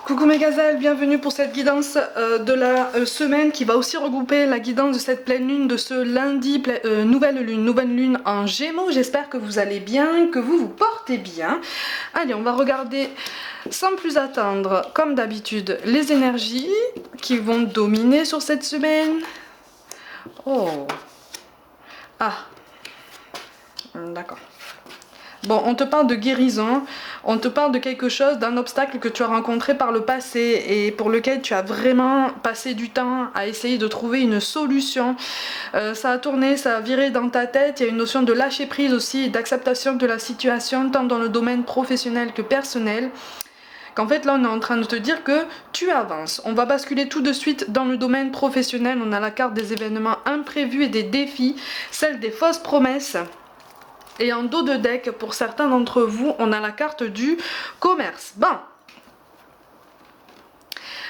Coucou mes gazelles, bienvenue pour cette guidance de la semaine qui va aussi regrouper la guidance de cette pleine lune de ce lundi, nouvelle lune en Gémeaux. J'espère que vous allez bien, que vous vous portez bien. Allez, on va regarder sans plus attendre, comme d'habitude, les énergies qui vont dominer sur cette semaine. Oh. Ah. D'accord. Bon, on te parle de guérison, on te parle de quelque chose, d'un obstacle que tu as rencontré par le passé et pour lequel tu as vraiment passé du temps à essayer de trouver une solution. Ça a tourné, ça a viré dans ta tête, il y a une notion de lâcher prise aussi et d'acceptation de la situation, tant dans le domaine professionnel que personnel. Qu'en fait là on est en train de te dire que tu avances. On va basculer tout de suite dans le domaine professionnel, on a la carte des événements imprévus et des défis, celle des fausses promesses. Et en dos de deck, pour certains d'entre vous, on a la carte du commerce.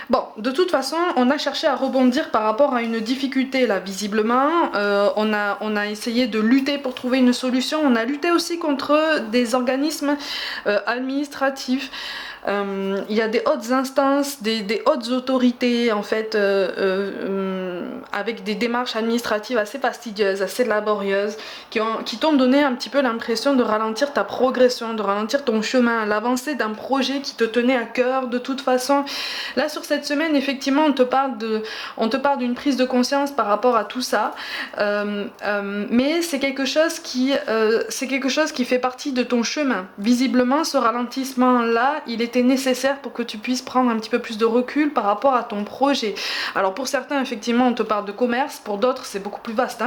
Bon, de toute façon, on a cherché à rebondir par rapport à une difficulté là, visiblement. On a essayé de lutter pour trouver une solution. On a lutté aussi contre des organismes administratifs. Il y a des hautes instances, des hautes autorités en fait, avec des démarches administratives assez fastidieuses, assez laborieuses, qui t'ont donné un petit peu l'impression de ralentir ta progression, de ralentir ton chemin, l'avancée d'un projet qui te tenait à cœur de toute façon. Là sur cette semaine, effectivement, on te parle d'une prise de conscience par rapport à tout ça, mais c'est quelque chose qui fait partie de ton chemin. Visiblement, ce ralentissement-là, il était nécessaire pour que tu puisses prendre un petit peu plus de recul par rapport à ton projet. Alors pour certains, effectivement, on te parle de commerce, pour d'autres, c'est beaucoup plus vaste.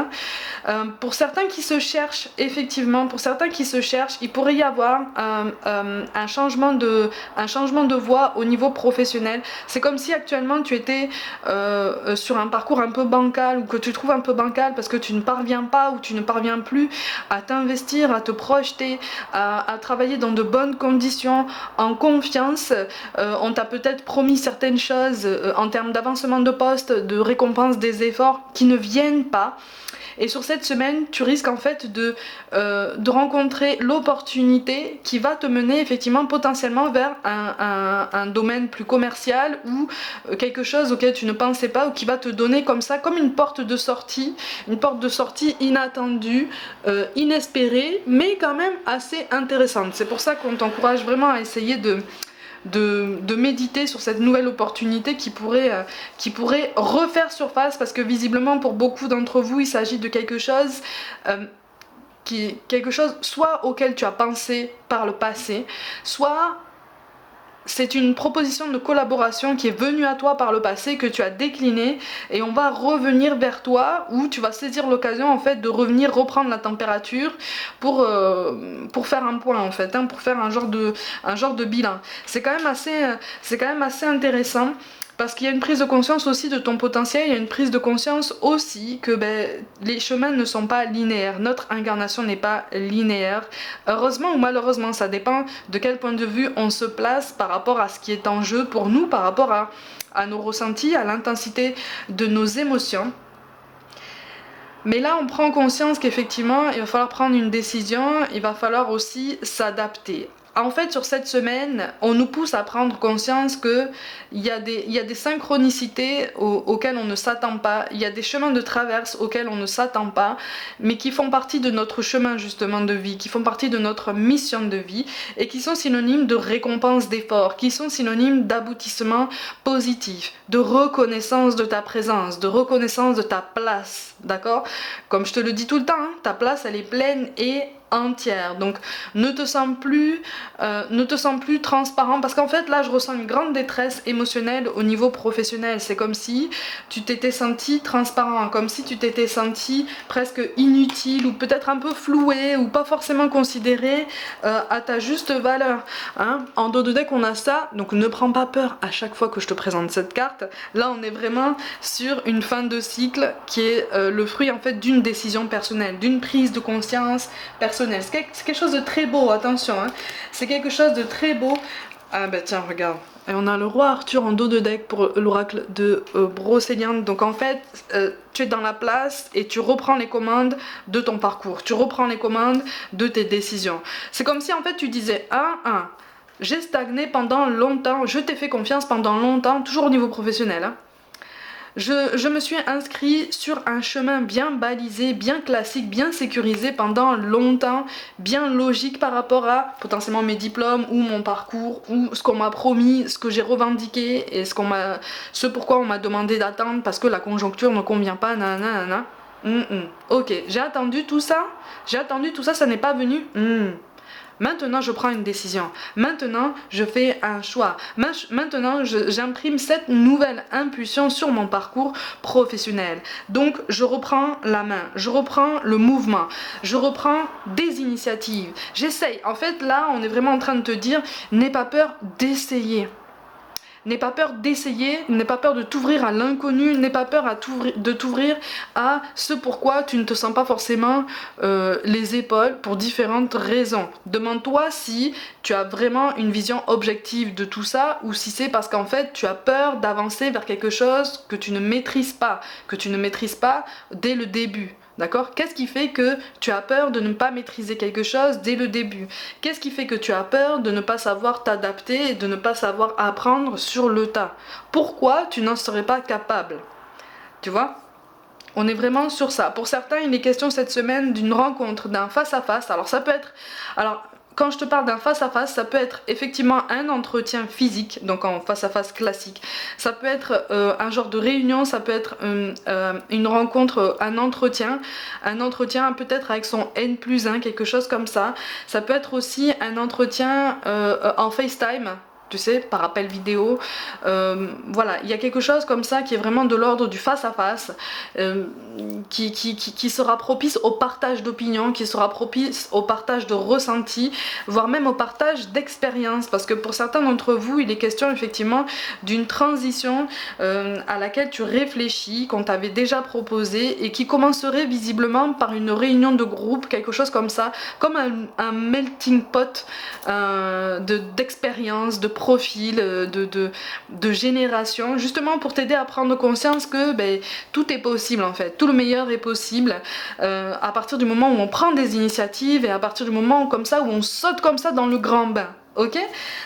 Pour certains qui se cherchent, effectivement, il pourrait y avoir un changement de voie au niveau professionnel. C'est comme si actuellement tu étais sur un parcours un peu bancal, ou que tu trouves un peu bancal parce que tu ne parviens pas ou tu ne parviens plus à t'investir, à te projeter, à travailler dans de bonnes conditions, en confiance. On t'a peut-être promis certaines choses en termes d'avancement de poste, de récompense des efforts qui ne viennent pas. Et sur cette semaine, tu risques en fait de rencontrer l'opportunité qui va te mener effectivement potentiellement vers un domaine plus commercial ou quelque chose auquel tu ne pensais pas, ou qui va te donner comme ça, comme une porte de sortie inattendue, inespérée, mais quand même assez intéressante. C'est pour ça qu'on t'encourage vraiment à essayer de méditer sur cette nouvelle opportunité qui pourrait refaire surface, parce que visiblement pour beaucoup d'entre vous il s'agit de quelque chose soit auquel tu as pensé par le passé, soit c'est une proposition de collaboration qui est venue à toi par le passé, que tu as déclinée, et on va revenir vers toi, où tu vas saisir l'occasion en fait de revenir reprendre la température pour faire un point en fait, pour faire un genre de bilan. C'est quand même assez intéressant. Parce qu'il y a une prise de conscience aussi de ton potentiel, il y a une prise de conscience aussi que les chemins ne sont pas linéaires, notre incarnation n'est pas linéaire. Heureusement ou malheureusement, ça dépend de quel point de vue on se place par rapport à ce qui est en jeu pour nous, par rapport à nos ressentis, à l'intensité de nos émotions. Mais là, on prend conscience qu'effectivement, il va falloir prendre une décision, il va falloir aussi s'adapter. En fait, sur cette semaine, on nous pousse à prendre conscience qu'il y a des synchronicités auxquelles on ne s'attend pas, il y a des chemins de traverse auxquels on ne s'attend pas, mais qui font partie de notre chemin justement de vie, qui font partie de notre mission de vie, et qui sont synonymes de récompense d'effort, qui sont synonymes d'aboutissement positif, de reconnaissance de ta présence, de reconnaissance de ta place, d'accord? Comme je te le dis tout le temps, ta place elle est pleine et entière, donc ne te sens plus transparent, parce qu'en fait là je ressens une grande détresse émotionnelle au niveau professionnel. C'est comme si tu t'étais senti transparent, comme si tu t'étais senti presque inutile, ou peut-être un peu floué, ou pas forcément considéré à ta juste valeur, En dos de deck on a ça, donc ne prends pas peur à chaque fois que je te présente cette carte. Là on est vraiment sur une fin de cycle qui est le fruit en fait d'une décision personnelle, d'une prise de conscience personnelle. C'est quelque chose de très beau, attention, c'est quelque chose de très beau. Ah bah tiens, regarde, et on a le roi Arthur en dos de deck pour l'oracle de Brocéliande. Donc en fait, tu es dans la place et tu reprends les commandes de ton parcours, tu reprends les commandes de tes décisions. C'est comme si en fait tu disais 1, j'ai stagné pendant longtemps, je t'ai fait confiance pendant longtemps, toujours au niveau professionnel, hein. Je me suis inscrit sur un chemin bien balisé, bien classique, bien sécurisé pendant longtemps, bien logique par rapport à potentiellement mes diplômes ou mon parcours ou ce qu'on m'a promis, ce que j'ai revendiqué et ce pourquoi on m'a demandé d'attendre parce que la conjoncture ne convient pas, nanana. Ok, j'ai attendu tout ça, ça n'est pas venu. Maintenant, je prends une décision. Maintenant, je fais un choix. Maintenant, j'imprime cette nouvelle impulsion sur mon parcours professionnel. Donc, je reprends la main, je reprends le mouvement, je reprends des initiatives. J'essaye. En fait, là, on est vraiment en train de te dire, n'aie pas peur d'essayer. N'aie pas peur d'essayer, n'aie pas peur de t'ouvrir à l'inconnu, n'aie pas peur de t'ouvrir à ce pourquoi tu ne te sens pas forcément les épaules pour différentes raisons. Demande-toi si tu as vraiment une vision objective de tout ça ou si c'est parce qu'en fait tu as peur d'avancer vers quelque chose que tu ne maîtrises pas dès le début. D'accord? Qu'est-ce qui fait que tu as peur de ne pas maîtriser quelque chose dès le début? Qu'est-ce qui fait que tu as peur de ne pas savoir t'adapter et de ne pas savoir apprendre sur le tas? Pourquoi tu n'en serais pas capable? Tu vois? On est vraiment sur ça. Pour certains, il est question cette semaine d'une rencontre, d'un face-à-face. Alors ça peut être... Quand je te parle d'un face-à-face, ça peut être effectivement un entretien physique, donc en face-à-face classique. Ça peut être un genre de réunion, ça peut être une rencontre, un entretien peut-être avec son N+1, quelque chose comme ça. Ça peut être aussi un entretien en FaceTime. Tu sais, par appel vidéo, voilà, il y a quelque chose comme ça qui est vraiment de l'ordre du face-à-face, qui sera propice au partage d'opinions, qui sera propice au partage de ressentis, voire même au partage d'expériences, parce que pour certains d'entre vous, il est question effectivement d'une transition à laquelle tu réfléchis, qu'on t'avait déjà proposé et qui commencerait visiblement par une réunion de groupe, quelque chose comme ça, comme un melting pot d'expériences, de profil, de génération, justement pour t'aider à prendre conscience que tout est possible en fait, tout le meilleur est possible à partir du moment où on prend des initiatives et à partir du moment où on saute comme ça dans le grand bain. Ok,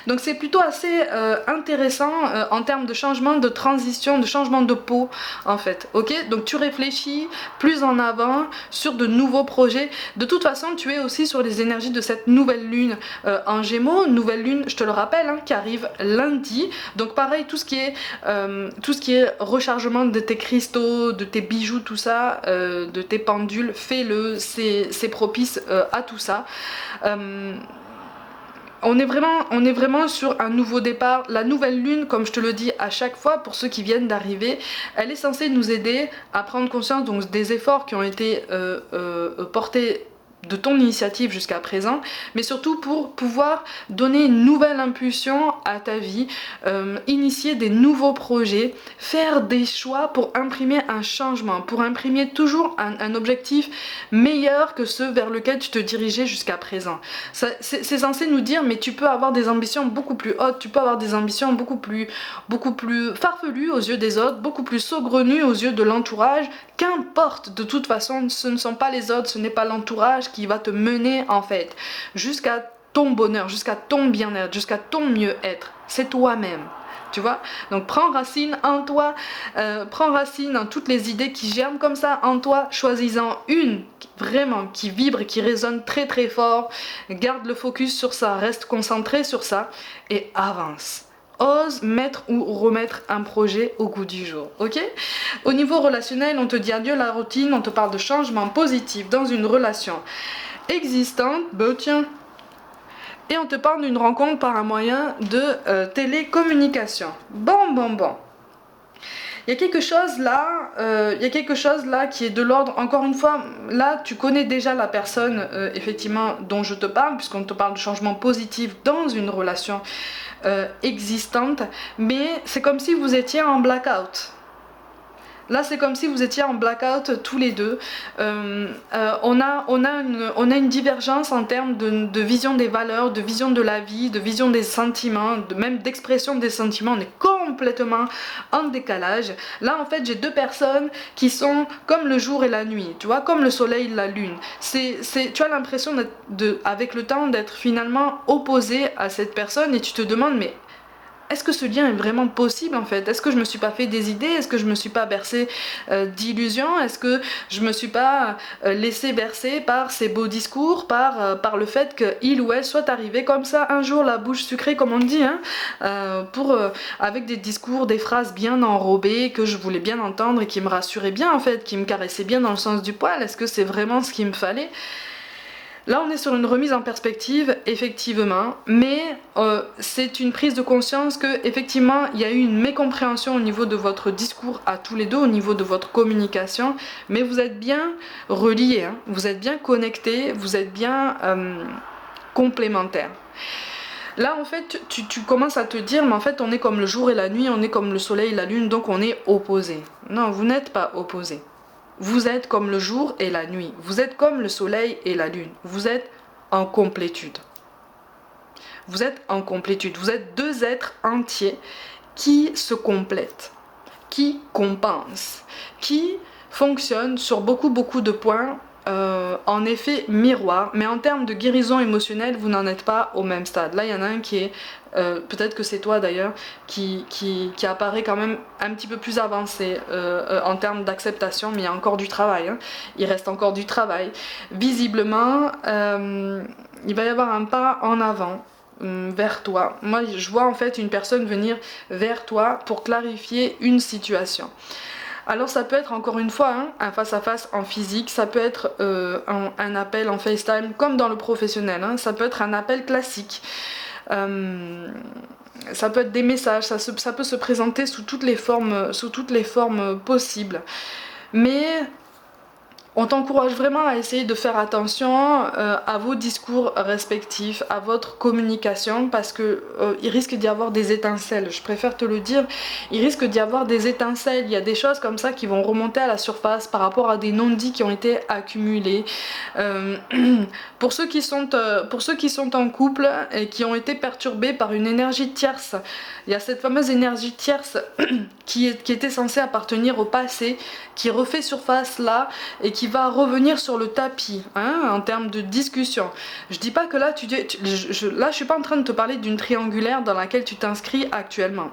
donc c'est plutôt assez intéressant en termes de changement de transition, de changement de peau en fait. Ok, donc tu réfléchis plus en avant sur de nouveaux projets. De toute façon, tu es aussi sur les énergies de cette nouvelle lune en Gémeaux, nouvelle lune, je te le rappelle, qui arrive lundi. Donc pareil, tout ce qui est rechargement de tes cristaux, de tes bijoux, tout ça, de tes pendules, fais-le. C'est propice à tout ça. On est vraiment sur un nouveau départ. La nouvelle lune, comme je te le dis à chaque fois pour ceux qui viennent d'arriver, elle est censée nous aider à prendre conscience donc, des efforts qui ont été portés de ton initiative jusqu'à présent, mais surtout pour pouvoir donner une nouvelle impulsion à ta vie, initier des nouveaux projets, faire des choix pour imprimer un changement, pour imprimer toujours un objectif meilleur que ceux vers lequel tu te dirigeais jusqu'à présent. C'est censé nous dire mais tu peux avoir des ambitions beaucoup plus hautes, tu peux avoir des ambitions beaucoup plus farfelues aux yeux des autres, beaucoup plus saugrenues aux yeux de l'entourage. Qu'importe, de toute façon, ce ne sont pas les autres, ce n'est pas l'entourage qui va te mener en fait jusqu'à ton bonheur, jusqu'à ton bien-être, jusqu'à ton mieux-être. C'est toi-même. Tu vois, donc prends racine en toi, prends racine dans toutes les idées qui germent comme ça en toi, choisis-en une vraiment qui vibre, qui résonne très très fort, garde le focus sur ça, reste concentré sur ça et avance. Ose mettre ou remettre un projet au goût du jour, ok? Au niveau relationnel, on te dit adieu la routine, on te parle de changement positif dans une relation existante, tiens. Et on te parle d'une rencontre par un moyen de télécommunication. Bon. Il y a quelque chose là, qui est de l'ordre, encore une fois, là tu connais déjà la personne effectivement dont je te parle, puisqu'on te parle de changement positif dans une relation existante, mais c'est comme si vous étiez en blackout. Là, c'est comme si vous étiez en blackout tous les deux. On a une divergence en termes de vision des valeurs, de vision de la vie, de vision des sentiments, même d'expression des sentiments. On est complètement en décalage. Là, en fait, j'ai deux personnes qui sont comme le jour et la nuit, tu vois, comme le soleil et la lune. Tu as l'impression, avec le temps, d'être finalement opposé à cette personne et tu te demandes, mais est-ce que ce lien est vraiment possible en fait? Est-ce que je me suis pas fait des idées? Est-ce que je me suis pas bercé d'illusions? Est-ce que je me suis pas laissé bercer par ces beaux discours, par le fait qu'il ou elle soit arrivé comme ça un jour, la bouche sucrée comme on dit, hein, avec des discours, des phrases bien enrobées que je voulais bien entendre et qui me rassuraient bien en fait, qui me caressaient bien dans le sens du poil? Est-ce que c'est vraiment ce qu'il me fallait? Là, on est sur une remise en perspective, effectivement, mais c'est une prise de conscience que effectivement, il y a eu une mécompréhension au niveau de votre discours à tous les deux, au niveau de votre communication, mais vous êtes bien reliés, hein, vous êtes bien connectés, vous êtes bien complémentaires. Là, en fait, tu commences à te dire, mais en fait, on est comme le jour et la nuit, on est comme le soleil et la lune, donc on est opposés. Non, vous n'êtes pas opposés. Vous êtes comme le jour et la nuit. Vous êtes comme le soleil et la lune. Vous êtes en complétude. Vous êtes en complétude. Vous êtes deux êtres entiers qui se complètent, qui compensent, qui fonctionnent sur beaucoup de points en effet miroir, mais en termes de guérison émotionnelle, vous n'en êtes pas au même stade. Là, il y en a un qui est, peut-être que c'est toi d'ailleurs, qui apparaît quand même un petit peu plus avancé en termes d'acceptation, mais il y a encore du travail, hein. Il reste encore du travail. Visiblement, il va y avoir un pas en avant vers toi. Moi, je vois en fait une personne venir vers toi pour clarifier une situation. Alors ça peut être encore une fois un face-à-face en physique, ça peut être un appel en FaceTime comme dans le professionnel, hein, ça peut être un appel classique, ça peut être des messages, ça peut se présenter sous toutes les formes possibles. Mais on t'encourage vraiment à essayer de faire attention à vos discours respectifs, à votre communication, parce que il risque d'y avoir des étincelles, je préfère te le dire, il risque d'y avoir des étincelles, il y a des choses comme ça qui vont remonter à la surface par rapport à des non-dits qui ont été accumulés. Pour ceux qui sont en couple et qui ont été perturbés par une énergie tierce, il y a cette fameuse énergie tierce qui était censée appartenir au passé, qui refait surface là et qui va revenir sur le tapis, hein, en termes de discussion. Je dis pas que là, là je suis pas en train de te parler d'une triangulaire dans laquelle tu t'inscris actuellement.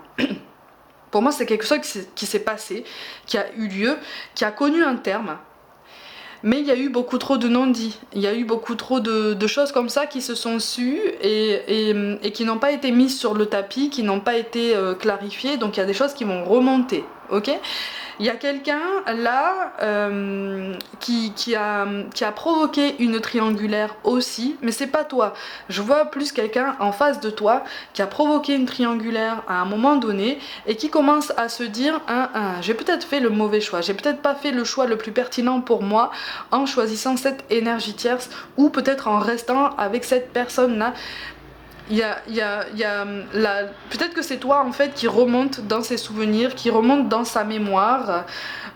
Pour moi, c'est quelque chose qui s'est passé, qui a eu lieu, qui a connu un terme. Mais il y a eu beaucoup trop de non-dits, il y a eu beaucoup trop de choses comme ça qui se sont sues et qui n'ont pas été mises sur le tapis, qui n'ont pas été clarifiées, donc il y a des choses qui vont remonter, ok ? Il y a quelqu'un là qui a provoqué une triangulaire aussi, mais c'est pas toi. Je vois plus quelqu'un en face de toi qui a provoqué une triangulaire à un moment donné et qui commence à se dire j'ai peut-être fait le mauvais choix, j'ai peut-être pas fait le choix le plus pertinent pour moi en choisissant cette énergie tierce ou peut-être en restant avec cette personne-là. Peut-être que c'est toi en fait qui remonte dans ses souvenirs, qui remonte dans sa mémoire,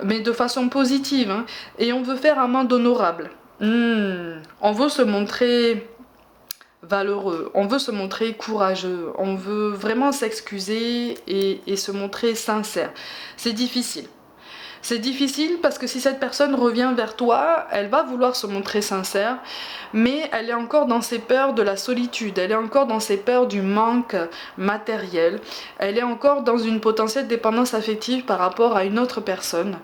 mais de façon positive, hein, et on veut faire un monde honorable. On veut se montrer valeureux, on veut se montrer courageux, on veut vraiment s'excuser et se montrer sincère. C'est difficile. C'est difficile parce que si cette personne revient vers toi, elle va vouloir se montrer sincère, mais elle est encore dans ses peurs de la solitude, elle est encore dans ses peurs du manque matériel, elle est encore dans une potentielle dépendance affective par rapport à une autre personne.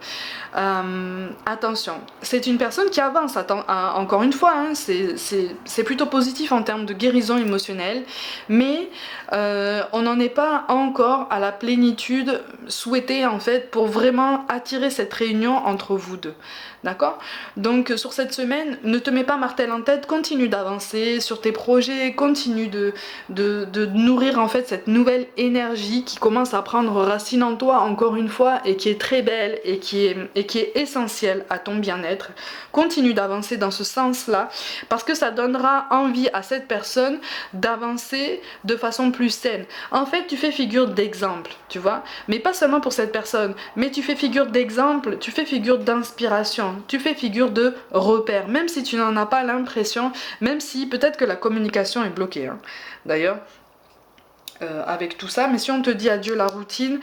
Attention, c'est une personne qui avance, encore une fois, hein, c'est plutôt positif en termes de guérison émotionnelle, mais on n'en est pas encore à la plénitude souhaitée en fait pour vraiment attirer cette réunion entre vous deux. D'accord ? Donc sur cette semaine, ne te mets pas martel en tête, continue d'avancer sur tes projets, continue de nourrir en fait cette nouvelle énergie qui commence à prendre racine en toi encore une fois et qui est très belle et qui est essentielle à ton bien-être. Continue d'avancer dans ce sens-là parce que ça donnera envie à cette personne d'avancer de façon plus saine. En fait, tu fais figure d'exemple, tu vois, mais pas seulement pour cette personne, mais tu fais figure d'exemple exemple, tu fais figure d'inspiration, tu fais figure de repère, même si tu n'en as pas l'impression, même si peut-être que la communication est bloquée, hein. D'ailleurs, avec tout ça, mais si on te dit adieu la routine,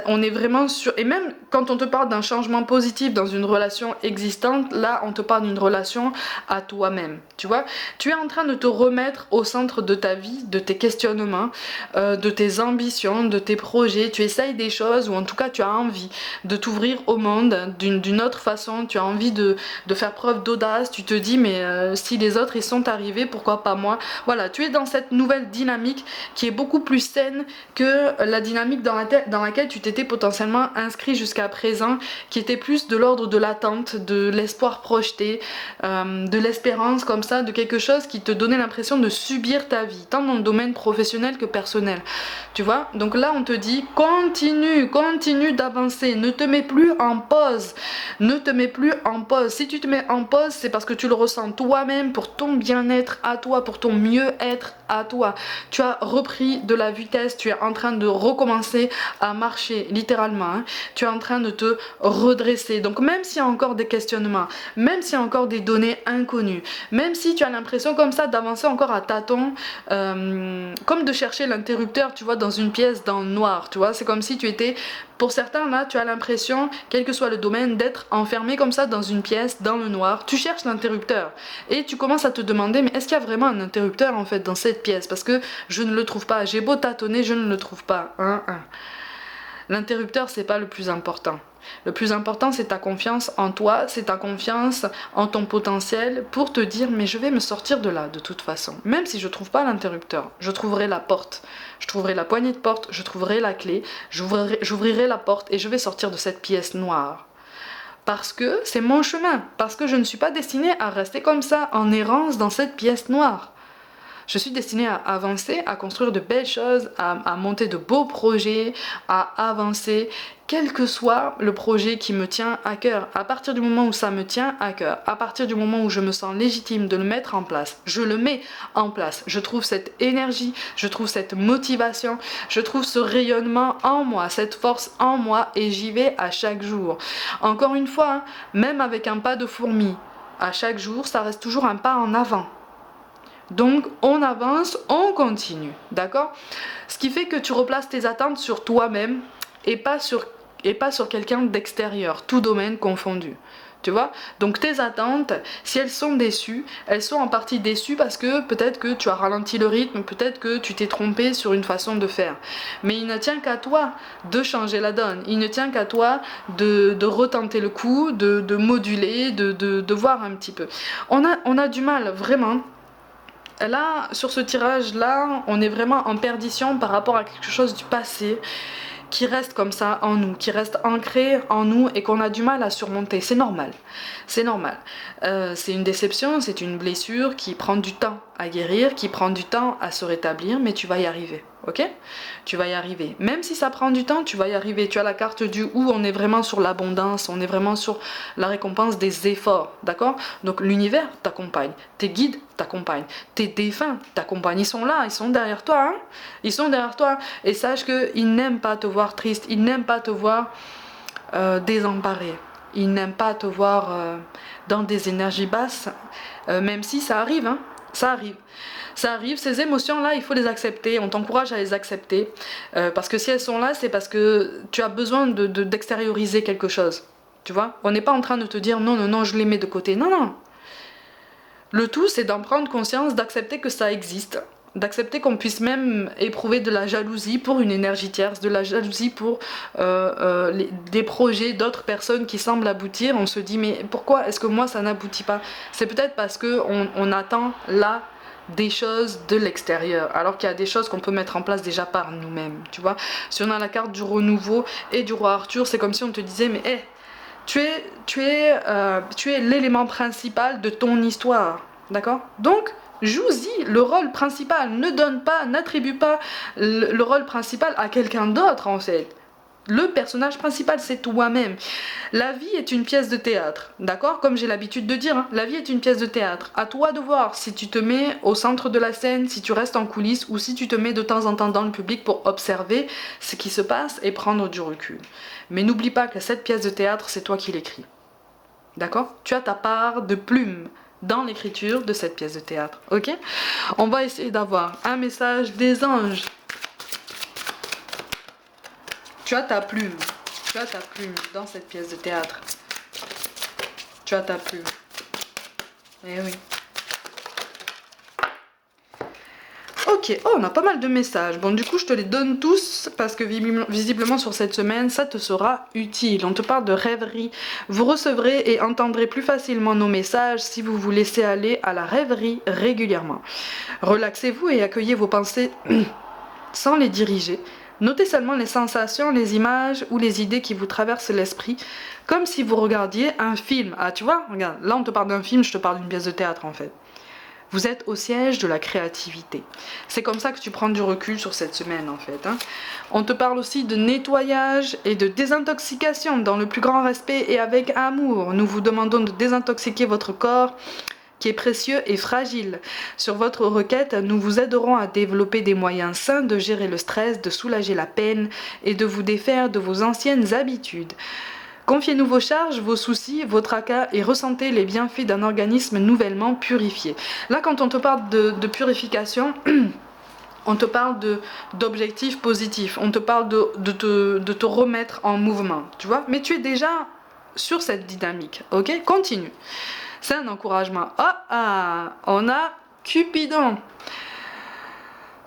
on est vraiment sur... Et même quand on te parle d'un changement positif dans une relation existante, là on te parle d'une relation à toi-même, tu vois. Tu es en train de te remettre au centre de ta vie, de tes questionnements, de tes ambitions, de tes projets. Tu essayes des choses, ou en tout cas tu as envie de t'ouvrir au monde d'une autre façon, tu as envie de faire preuve d'audace, tu te dis mais si les autres ils sont arrivés, pourquoi pas moi. Voilà, tu es dans cette nouvelle dynamique qui est beaucoup plus saine que la dynamique dans laquelle tu t'étais potentiellement inscrit jusqu'à présent, qui était plus de l'ordre de l'attente, de l'espoir projeté, de l'espérance comme ça, de quelque chose qui te donnait l'impression de subir ta vie, tant dans le domaine professionnel que personnel. Tu vois, donc là on te dit continue d'avancer, ne te mets plus en pause, ne te mets plus en pause. Si tu te mets en pause, c'est parce que tu le ressens toi-même, pour ton bien-être à toi, pour ton mieux-être à toi. Tu as repris de la vitesse, tu es en train de recommencer à marcher littéralement, hein. Tu es en train de te redresser. Donc même s'il y a encore des questionnements, même s'il y a encore des données inconnues, même si tu as l'impression comme ça d'avancer encore à tâtons, comme de chercher l'interrupteur, tu vois, dans une pièce dans le noir, tu vois, c'est comme si tu étais, pour certains là, tu as l'impression, quel que soit le domaine, d'être enfermé comme ça dans une pièce, dans le noir, tu cherches l'interrupteur et tu commences à te demander, mais est-ce qu'il y a vraiment un interrupteur en fait dans cette pièce, parce que je ne le trouve pas, j'ai beau tâtonner, je ne le trouve pas. L'interrupteur, c'est pas le plus important. Le plus important, c'est ta confiance en toi, c'est ta confiance en ton potentiel pour te dire mais je vais me sortir de là de toute façon. Même si je trouve pas l'interrupteur, je trouverai la porte, je trouverai la poignée de porte, je trouverai la clé, j'ouvrirai la porte et je vais sortir de cette pièce noire. Parce que c'est mon chemin, parce que je ne suis pas destinée à rester comme ça en errance dans cette pièce noire. Je suis destinée à avancer, à construire de belles choses, à monter de beaux projets, à avancer, quel que soit le projet qui me tient à cœur. À partir du moment où ça me tient à cœur, à partir du moment où je me sens légitime de le mettre en place, je le mets en place. Je trouve cette énergie, je trouve cette motivation, je trouve ce rayonnement en moi, cette force en moi et j'y vais à chaque jour. Encore une fois, hein, même avec un pas de fourmi, à chaque jour, ça reste toujours un pas en avant. Donc on avance, on continue, d'accord? Ce qui fait que tu replaces tes attentes sur toi-même et pas sur quelqu'un d'extérieur, tout domaine confondu. Tu vois? Donc tes attentes, si elles sont déçues, elles sont en partie déçues parce que peut-être que tu as ralenti le rythme, peut-être que tu t'es trompé sur une façon de faire. Mais il ne tient qu'à toi de changer la donne. Il ne tient qu'à toi de retenter le coup, de moduler, de voir un petit peu. On a du mal, vraiment. Là, sur ce tirage-là, on est vraiment en perdition par rapport à quelque chose du passé qui reste comme ça en nous, qui reste ancré en nous et qu'on a du mal à surmonter. C'est normal, c'est normal. C'est une déception, c'est une blessure qui prend du temps à guérir, qui prend du temps à se rétablir, mais tu vas y arriver, ok? Tu vas y arriver. Même si ça prend du temps, tu vas y arriver. Tu as la carte du où on est vraiment sur l'abondance, on est vraiment sur la récompense des efforts, d'accord? Donc l'univers t'accompagne, tes guides t'accompagnent, tes défunts t'accompagnent. Ils sont là, ils sont derrière toi, hein? Ils sont derrière toi. Et sache qu'ils n'aiment pas te voir triste, ils n'aiment pas te voir désemparé. Ils n'aiment pas te voir dans des énergies basses, même si ça arrive, hein? Ça arrive. Ça arrive, ces émotions-là, il faut les accepter, on t'encourage à les accepter, parce que si elles sont là, c'est parce que tu as besoin d'extérioriser quelque chose, tu vois. On n'est pas en train de te dire non, non, non, je les mets de côté, non, non. Le tout, c'est d'en prendre conscience, d'accepter que ça existe, d'accepter qu'on puisse même éprouver de la jalousie pour une énergie tierce, de la jalousie pour des projets d'autres personnes qui semblent aboutir. On se dit mais pourquoi est-ce que moi ça n'aboutit pas? C'est peut-être parce qu'on attend là des choses de l'extérieur, alors qu'il y a des choses qu'on peut mettre en place déjà par nous-mêmes, tu vois. Si on a la carte du renouveau et du roi Arthur, c'est comme si on te disait mais hey, tu es l'élément principal de ton histoire, d'accord? Donc joue-y le rôle principal, ne donne pas, n'attribue pas le rôle principal à quelqu'un d'autre en fait. Le personnage principal, c'est toi-même. La vie est une pièce de théâtre, d'accord? Comme j'ai l'habitude de dire, hein, la vie est une pièce de théâtre. À toi de voir si tu te mets au centre de la scène, si tu restes en coulisses ou si tu te mets de temps en temps dans le public pour observer ce qui se passe et prendre du recul. Mais n'oublie pas que cette pièce de théâtre, c'est toi qui l'écris. D'accord? Tu as ta part de plume dans l'écriture de cette pièce de théâtre, ok? On va essayer d'avoir un message des anges. Tu as ta plume dans cette pièce de théâtre. Tu as ta plume. Eh oui. Ok, oh, on a pas mal de messages. Bon, du coup, je te les donne tous parce que visiblement sur cette semaine, ça te sera utile. On te parle de rêverie. Vous recevrez et entendrez plus facilement nos messages si vous vous laissez aller à la rêverie régulièrement. Relaxez-vous et accueillez vos pensées sans les diriger. Notez seulement les sensations, les images ou les idées qui vous traversent l'esprit, comme si vous regardiez un film. Ah, tu vois, regarde, là on te parle d'un film, je te parle d'une pièce de théâtre en fait. Vous êtes au siège de la créativité. C'est comme ça que tu prends du recul sur cette semaine en fait. Hein. On te parle aussi de nettoyage et de désintoxication dans le plus grand respect et avec amour. Nous vous demandons de désintoxiquer votre corps qui est précieux et fragile. Sur votre requête, nous vous aiderons à développer des moyens sains de gérer le stress, de soulager la peine et de vous défaire de vos anciennes habitudes. Confiez-nous vos charges, vos soucis, vos tracas et ressentez les bienfaits d'un organisme nouvellement purifié. Là, quand on te parle de purification, on te parle d'objectifs positifs, on te parle de te remettre en mouvement, tu vois. Mais tu es déjà sur cette dynamique, ok? Continue. C'est un encouragement. On a Cupidon.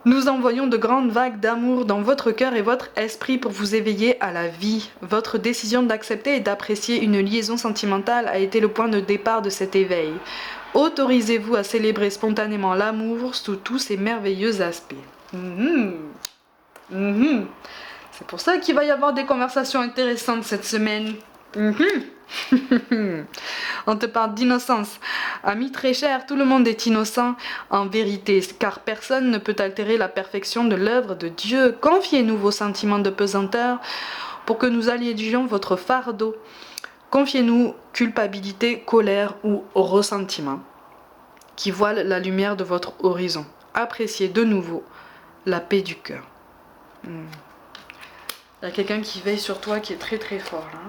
Nous envoyons de grandes vagues d'amour dans votre cœur et votre esprit pour vous éveiller à la vie. Votre décision d'accepter et d'apprécier une liaison sentimentale a été le point de départ de cet éveil. Autorisez-vous à célébrer spontanément l'amour sous tous ses merveilleux aspects. C'est pour ça qu'il va y avoir des conversations intéressantes cette semaine. On te parle d'innocence. Ami très cher, tout le monde est innocent en vérité, car personne ne peut altérer la perfection de l'œuvre de Dieu. Confiez-nous vos sentiments de pesanteur pour que nous allégions votre fardeau. Confiez-nous culpabilité, colère ou ressentiment qui voilent la lumière de votre horizon. Appréciez de nouveau la paix du cœur. Il y a quelqu'un qui veille sur toi qui est très très fort là.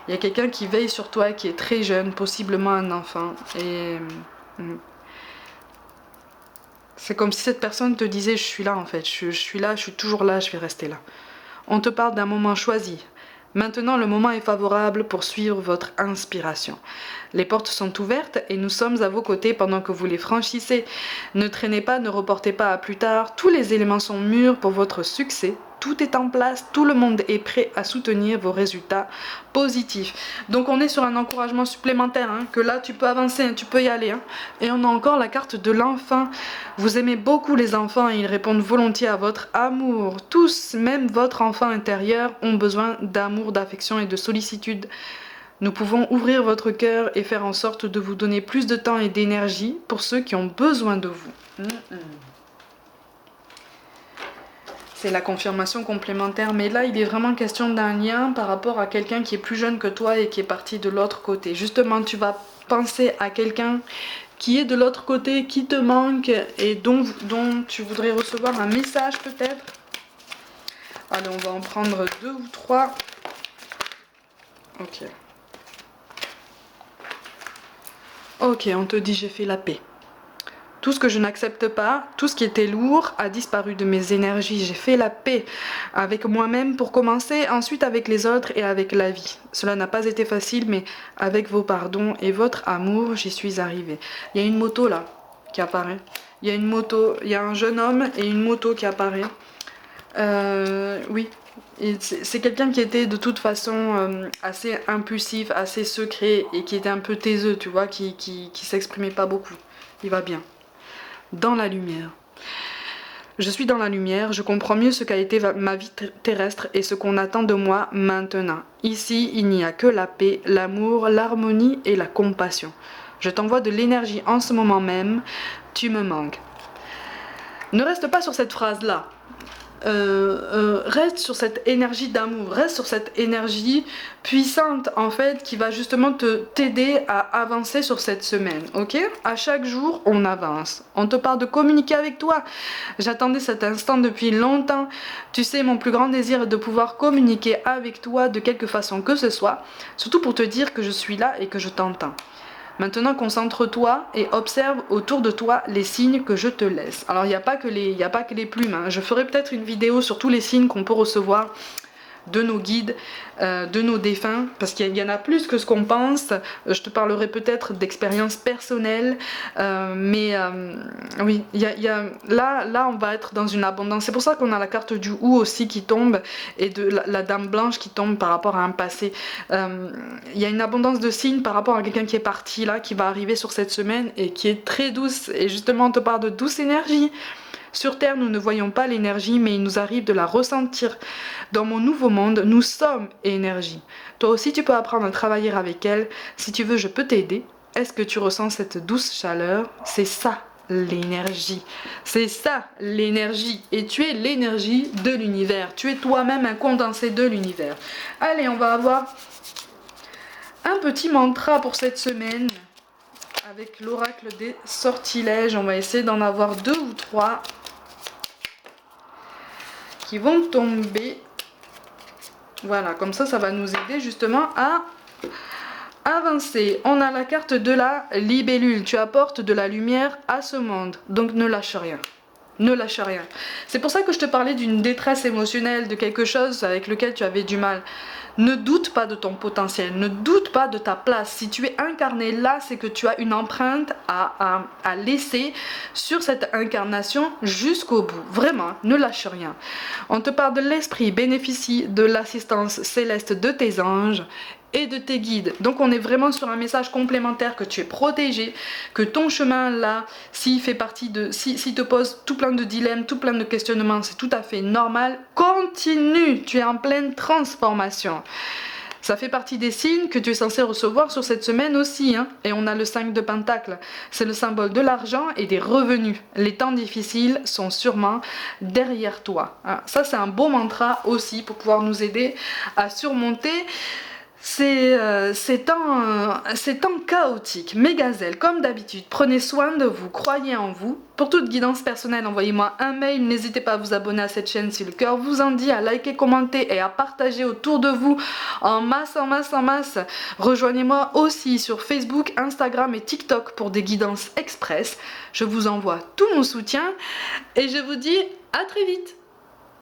Il y a quelqu'un qui veille sur toi qui est très jeune, possiblement un enfant. Et c'est comme si cette personne te disait je suis là en fait, je suis là, je suis toujours là, je vais rester là. On te parle d'un moment choisi. Maintenant, le moment est favorable pour suivre votre inspiration. Les portes sont ouvertes et nous sommes à vos côtés pendant que vous les franchissez. Ne traînez pas, ne reportez pas à plus tard. Tous les éléments sont mûrs pour votre succès. Tout est en place, tout le monde est prêt à soutenir vos résultats positifs. Donc on est sur un encouragement supplémentaire, hein, que là tu peux avancer, hein, tu peux y aller. Hein. Et on a encore la carte de l'enfant. Vous aimez beaucoup les enfants et ils répondent volontiers à votre amour. Tous, même votre enfant intérieur, ont besoin d'amour, d'affection et de sollicitude. Nous pouvons ouvrir votre cœur et faire en sorte de vous donner plus de temps et d'énergie pour ceux qui ont besoin de vous. C'est la confirmation complémentaire, mais là il est vraiment question d'un lien par rapport à quelqu'un qui est plus jeune que toi et qui est parti de l'autre côté. Justement, tu vas penser à quelqu'un qui est de l'autre côté, qui te manque et dont tu voudrais recevoir un message peut-être. Allez, on va en prendre 2 ou 3. Ok. Ok, on te dit j'ai fait la paix. Tout ce que je n'accepte pas, tout ce qui était lourd a disparu de mes énergies. J'ai fait la paix avec moi-même pour commencer, ensuite avec les autres et avec la vie. Cela n'a pas été facile, mais avec vos pardons et votre amour, j'y suis arrivée. Il y a une moto là qui apparaît. Il y a une moto, il y a un jeune homme et une moto qui apparaît. Oui. C'est quelqu'un qui était de toute façon assez impulsif, assez secret et qui était un peu taiseux, tu vois, qui s'exprimait pas beaucoup. Il va bien. Dans la lumière. Je suis dans la lumière, je comprends mieux ce qu'a été ma vie terrestre et ce qu'on attend de moi maintenant. Ici, il n'y a que la paix, l'amour, l'harmonie et la compassion. Je t'envoie de l'énergie en ce moment même, tu me manques. Ne reste pas sur cette phrase-là. reste sur cette énergie d'amour, reste sur cette énergie puissante en fait qui va justement t'aider à avancer sur cette semaine, ok? À chaque jour on avance, on te parle de communiquer avec toi. J'attendais cet instant depuis longtemps. Tu sais, mon plus grand désir est de pouvoir communiquer avec toi de quelque façon que ce soit, surtout pour te dire que je suis là et que je t'entends. Maintenant, concentre-toi et observe autour de toi les signes que je te laisse. Alors, il n'y a pas que les plumes, hein. Je ferai peut-être une vidéo sur tous les signes qu'on peut recevoir de nos guides, de nos défunts, parce qu'il y en a plus que ce qu'on pense. Je te parlerai peut-être d'expériences personnelles, oui, là on va être dans une abondance. C'est pour ça qu'on a la carte du Hou aussi qui tombe, et de la dame blanche qui tombe par rapport à un passé. Il y a une abondance de signes par rapport à quelqu'un qui est parti là, qui va arriver sur cette semaine et qui est très douce, et justement on te parle de douce énergie. Sur Terre, nous ne voyons pas l'énergie, mais il nous arrive de la ressentir. Dans mon nouveau monde, nous sommes énergie. Toi aussi, tu peux apprendre à travailler avec elle. Si tu veux, je peux t'aider. Est-ce que tu ressens cette douce chaleur? C'est ça, l'énergie. C'est ça, l'énergie. Et tu es l'énergie de l'univers. Tu es toi-même un condensé de l'univers. Allez, on va avoir un petit mantra pour cette semaine. Avec l'oracle des sortilèges, on va essayer d'en avoir 2 ou 3 qui vont tomber. Voilà, comme ça va nous aider justement à avancer. On a la carte de la libellule. Tu apportes de la lumière à ce monde, donc ne lâche rien. Ne lâche rien. C'est pour ça que je te parlais d'une détresse émotionnelle, de quelque chose avec lequel tu avais du mal. Ne doute pas de ton potentiel, ne doute pas de ta place. Si tu es incarné là, c'est que tu as une empreinte à laisser sur cette incarnation jusqu'au bout. Vraiment, ne lâche rien. On te parle de l'esprit, bénéficie de l'assistance céleste de tes anges et de tes guides. Donc on est vraiment sur un message complémentaire, que tu es protégé, que ton chemin là, s'il fait partie de, s'il te pose tout plein de dilemmes, tout plein de questionnements, c'est tout à fait normal. Continue, tu es en pleine transformation. Ça fait partie des signes que tu es censé recevoir sur cette semaine aussi, hein. Et on a le 5 de Pentacle. C'est le symbole de l'argent et des revenus. Les temps difficiles sont sûrement derrière toi, hein. Ça, c'est un beau mantra aussi pour pouvoir nous aider à surmonter ces temps chaotiques. Mes gazelles, comme d'habitude, prenez soin de vous, croyez en vous. Pour toute guidance personnelle, envoyez-moi un mail. N'hésitez pas à vous abonner à cette chaîne si le cœur vous en dit, à liker, commenter et à partager autour de vous en masse, en masse, en masse. Rejoignez-moi aussi sur Facebook, Instagram et TikTok pour des guidances express. Je vous envoie tout mon soutien et je vous dis à très vite.